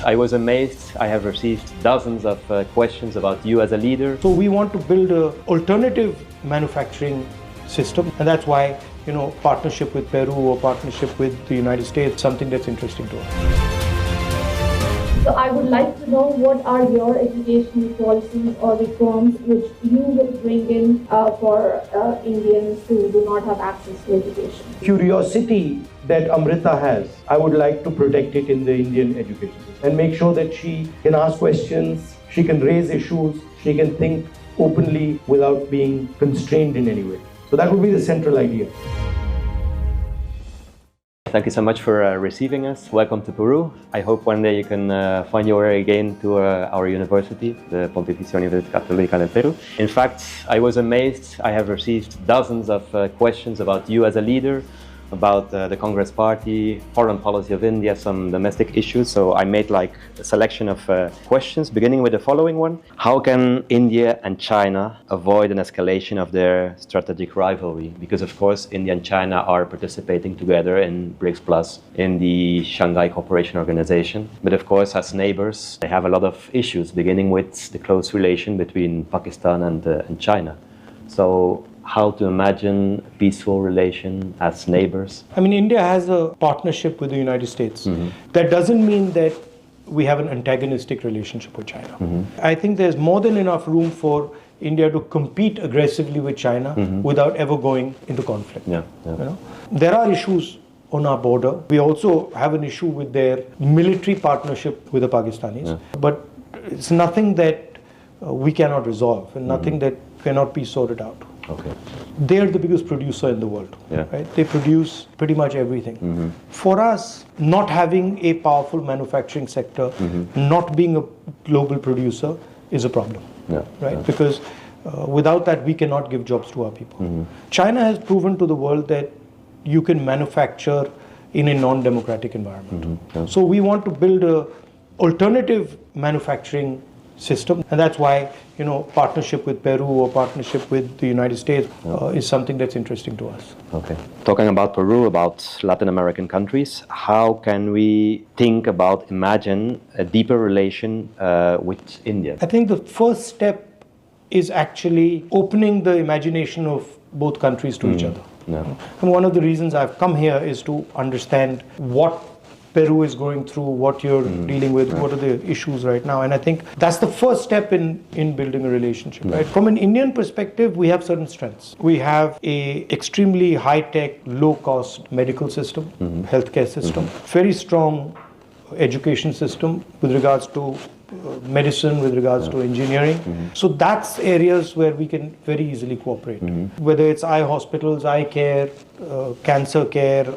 I was amazed. I have received dozens of questions about you as a leader. So we want to build an alternative manufacturing system, and that's why, partnership with Peru or partnership with the United States is something that's interesting to us. So I would like to know, what are your educational policies or reforms which you will bring in for Indians who do not have access to education? Curiosity that Amrita has, I would like to protect it in the Indian education system and make sure that she can ask questions, she can raise issues, she can think openly without being constrained in any way. So that would be the central idea. Thank you so much for receiving us. Welcome to Peru. I hope one day you can find your way again to our university, the Pontificia Universidad Católica del Perú. In fact, I was amazed. I have received dozens of questions about you as a leader, about the Congress Party, foreign policy of India, some domestic issues. So I made a selection of questions, beginning with the following one. How can India and China avoid an escalation of their strategic rivalry? Because of course, India and China are participating together in BRICS Plus, in the Shanghai Cooperation Organization. But of course, as neighbors, they have a lot of issues, beginning with the close relation between Pakistan and China. So how to imagine a peaceful relation as neighbors? I mean, India has a partnership with the United States. Mm-hmm. That doesn't mean that we have an antagonistic relationship with China. Mm-hmm. I think there's more than enough room for India to compete aggressively with China without ever going into conflict. Yeah. There are issues on our border. We also have an issue with their military partnership with the Pakistanis. But it's nothing that we cannot resolve and nothing that cannot be sorted out. Okay. They're the biggest producer in the world. Yeah. Right? They produce pretty much everything. For us, not having a powerful manufacturing sector, not being a global producer is a problem. Yeah. Right? Yeah. Because without that, we cannot give jobs to our people. China has proven to the world that you can manufacture in a non-democratic environment. So we want to build an alternative manufacturing system, and that's why partnership with Peru or partnership with the United States is something that's interesting to us. Okay. Talking about Peru, about Latin American countries, how can we think about, imagine a deeper relation with India? I think the first step is actually opening the imagination of both countries to each other. Yeah. And one of the reasons I've come here is to understand what Peru is going through, what you're dealing with, what are the issues right now. And I think that's the first step in building a relationship. Right? From an Indian perspective, we have certain strengths. We have a extremely high-tech, low-cost medical system, healthcare system, very strong education system with regards to medicine, with regards to engineering. So that's areas where we can very easily cooperate. Whether it's eye hospitals, eye care, cancer care,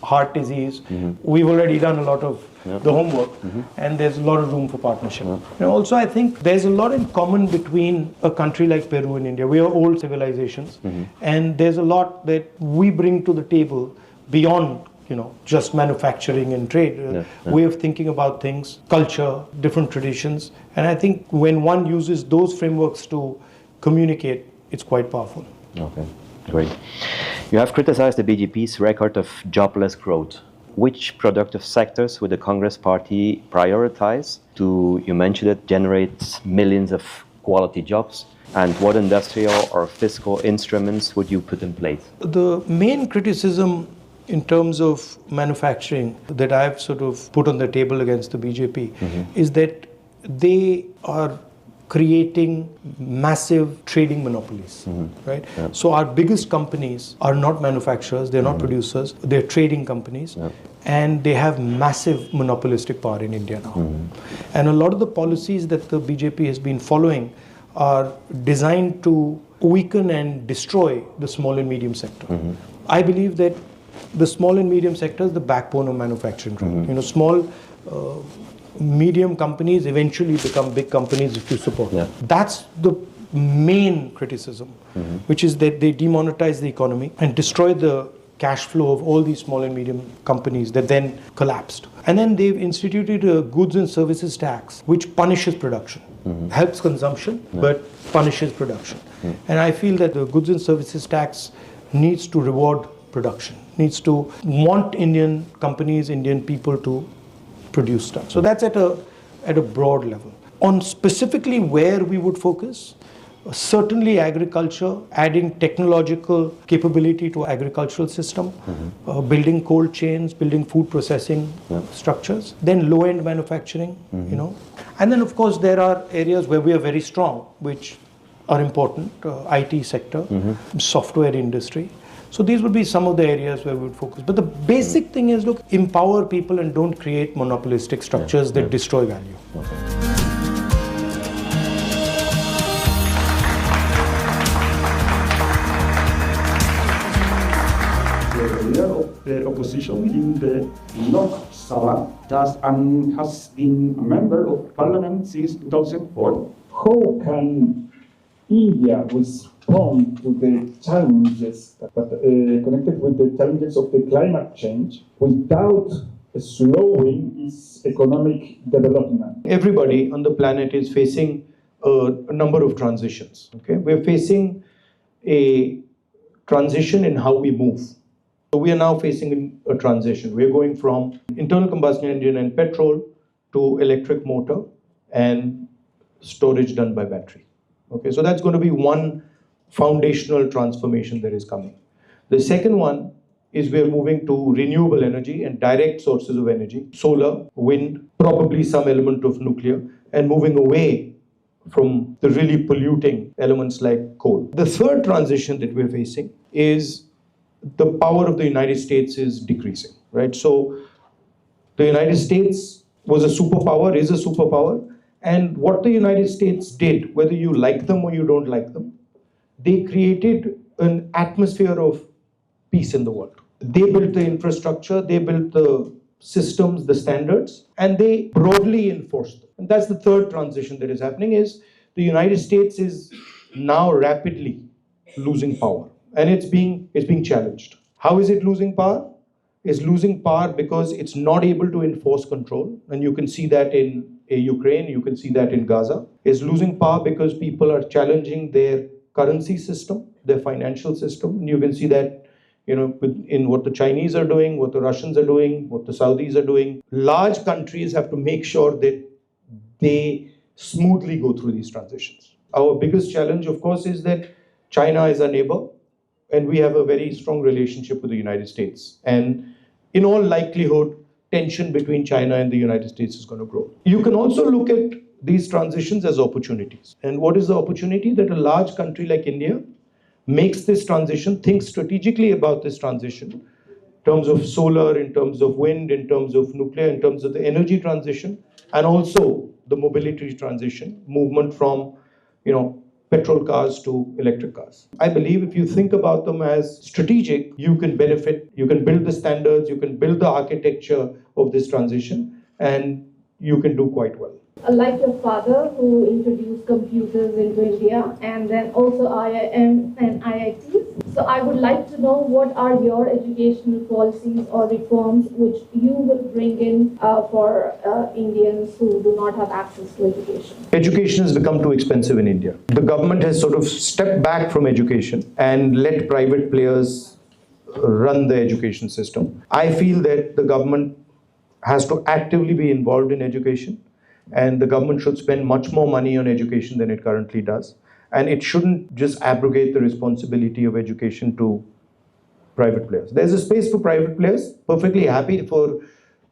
heart disease, we've already done a lot of the homework, and there's a lot of room for partnership. And also, I think there's a lot in common between a country like Peru and India. We are old civilizations, and there's a lot that we bring to the table beyond just manufacturing and trade, way of thinking about things, culture, different traditions. And I think when one uses those frameworks to communicate, it's quite powerful. Okay, great. You have criticized the BJP's record of jobless growth. Which productive sectors would the Congress Party prioritize to, you mentioned it, generate millions of quality jobs? And what industrial or fiscal instruments would you put in place? The main criticism in terms of manufacturing that I've sort of put on the table against the BJP is that they are creating massive trading monopolies, right? So our biggest companies are not manufacturers, they're not producers, they're trading companies, and they have massive monopolistic power in India now. And a lot of the policies that the BJP has been following are designed to weaken and destroy the small and medium sector. I believe that the small and medium sector is the backbone of manufacturing. Small, medium companies eventually become big companies if you support them. That's the main criticism, which is that they demonetize the economy and destroy the cash flow of all these small and medium companies that then collapsed. And then they've instituted a goods and services tax, which punishes production, helps consumption, but punishes production. And I feel that the goods and services tax needs to reward production, needs to want Indian companies, Indian people to produce stuff. So that's at a broad level. On specifically where we would focus, certainly agriculture, adding technological capability to agricultural system, building cold chains, building food processing structures, then low-end manufacturing, and then of course there are areas where we are very strong, which are important, IT sector, software industry. So these would be some of the areas where we would focus. But the basic thing is, look, empower people and don't create monopolistic structures that destroy value. The leader of the opposition in the Lok Sabha has been a member of parliament since 2004. How can India respond to the challenges connected with the challenges of the climate change without slowing its economic development? Everybody on the planet is facing a number of transitions. Okay, we're facing a transition in how we move. So we are now facing a transition. We're going from internal combustion engine and petrol to electric motor and storage done by battery. Okay, so that's going to be one foundational transformation that is coming. The second one is we're moving to renewable energy and direct sources of energy, solar, wind, probably some element of nuclear, and moving away from the really polluting elements like coal. The third transition that we're facing is the power of the United States is decreasing, right? So the United States was a superpower, is a superpower, and what the United States did, whether you like them or you don't like them, they created an atmosphere of peace in the world. They built the infrastructure, they built the systems, the standards, and they broadly enforced them. And that's the third transition that is happening, is the United States is now rapidly losing power. And it's being challenged. How is it losing power? It's losing power because it's not able to enforce control. And you can see that in Ukraine, you can see that in Gaza. It's losing power because people are challenging their currency system, their financial system. And you can see that, in what the Chinese are doing, what the Russians are doing, what the Saudis are doing. Large countries have to make sure that they smoothly go through these transitions. Our biggest challenge, of course, is that China is our neighbor, and we have a very strong relationship with the United States. And in all likelihood, tension between China and the United States is going to grow. You can also look at these transitions as opportunities. And what is the opportunity? That a large country like India makes this transition, thinks strategically about this transition, in terms of solar, in terms of wind, in terms of nuclear, in terms of the energy transition, and also the mobility transition, movement from, petrol cars to electric cars. I believe if you think about them as strategic, you can benefit, you can build the standards, you can build the architecture of this transition, and you can do quite well. Like your father, who introduced computers into India, and then also IIM and IITs. So I would like to know, what are your educational policies or reforms which you will bring in for Indians who do not have access to education? Education has become too expensive in India. The government has sort of stepped back from education and let private players run the education system. I feel that the government has to actively be involved in education, and the government should spend much more money on education than it currently does. And it shouldn't just abrogate the responsibility of education to private players. There's a space for private players, perfectly happy for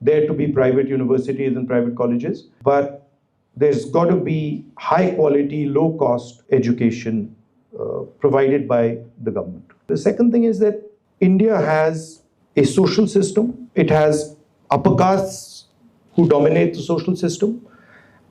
there to be private universities and private colleges, but there's got to be high quality, low cost education provided by the government. The second thing is that India has a social system. It has upper castes who dominate the social system,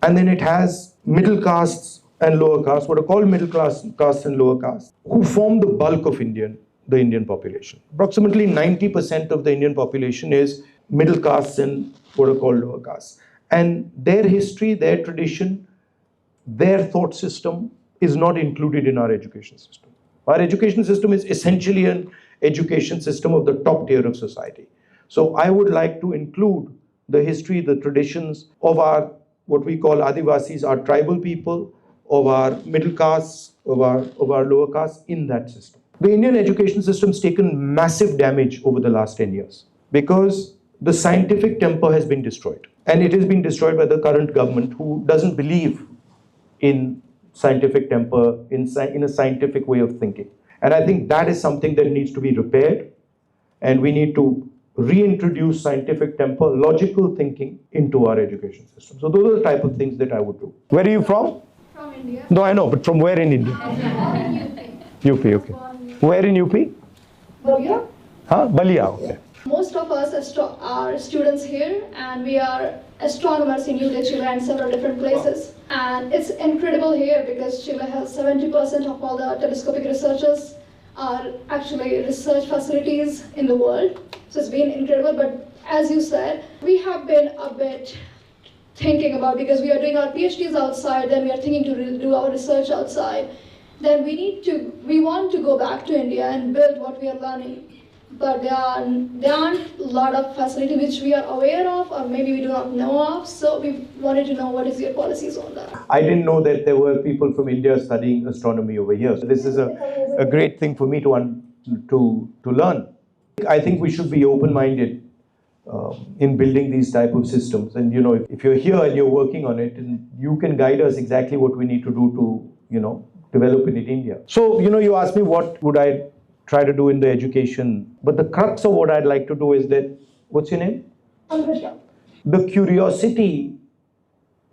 and then it has middle castes and lower castes, what are called middle class castes and lower castes, who form the bulk of the Indian population. Approximately 90% of the Indian population is middle castes and what are called lower castes. And their history, their tradition, their thought system is not included in our education system. Our education system is essentially an education system of the top tier of society. So I would like to include the history, the traditions of our, what we call Adivasis, our tribal people, of our middle castes, of our lower castes in that system. The Indian education system has taken massive damage over the last 10 years because the scientific temper has been destroyed. And it has been destroyed by the current government, who doesn't believe in scientific temper, in a scientific way of thinking. And I think that is something that needs to be repaired. And we need to reintroduce scientific temper, logical thinking into our education system. So those are the type of things that I would do. Where are you from? From India. No, I know, but from where in India? UP, okay. Where in UP? Balia. Huh? Balia, okay. Most of us are students here, and we are astronomers in UT Chile and several different places. And it's incredible here because Chile has 70% of all the telescopic researchers are actually research facilities in the world. So it's been incredible, but as you said, we have been a bit thinking about, because we are doing our PhDs outside, then we are thinking to do our research outside. Then we want to go back to India and build what we are learning. But there aren't a lot of facilities which we are aware of, or maybe we do not know of. So we wanted to know what is your policies on that. I didn't know that there were people from India studying astronomy over here. So this is a great thing for me to learn. I think we should be open-minded in building these type of systems. And if you're here and you're working on it, and you can guide us exactly what we need to do to develop it in India. So you asked me what would I try to do in the education, but the crux of what I'd like to do is that, what's your name? Amrita. The curiosity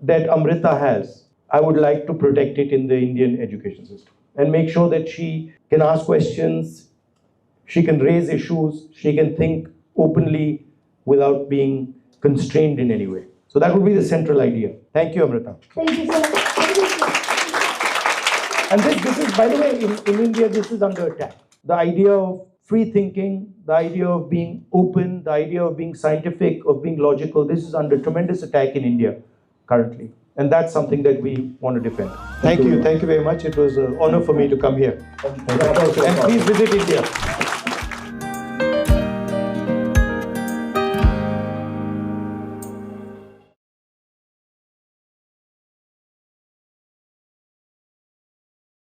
that Amrita has, I would like to protect it in the Indian education system and make sure that she can ask questions, she can raise issues, she can think openly without being constrained in any way. So that would be the central idea. Thank you, Amrita. Thank you so much. And this is, by the way, in India, this is under attack. The idea of free thinking, the idea of being open, the idea of being scientific, of being logical, this is under tremendous attack in India currently. And that's something that we want to defend. Thank you very much. It was an honor for me to come here. And please visit India.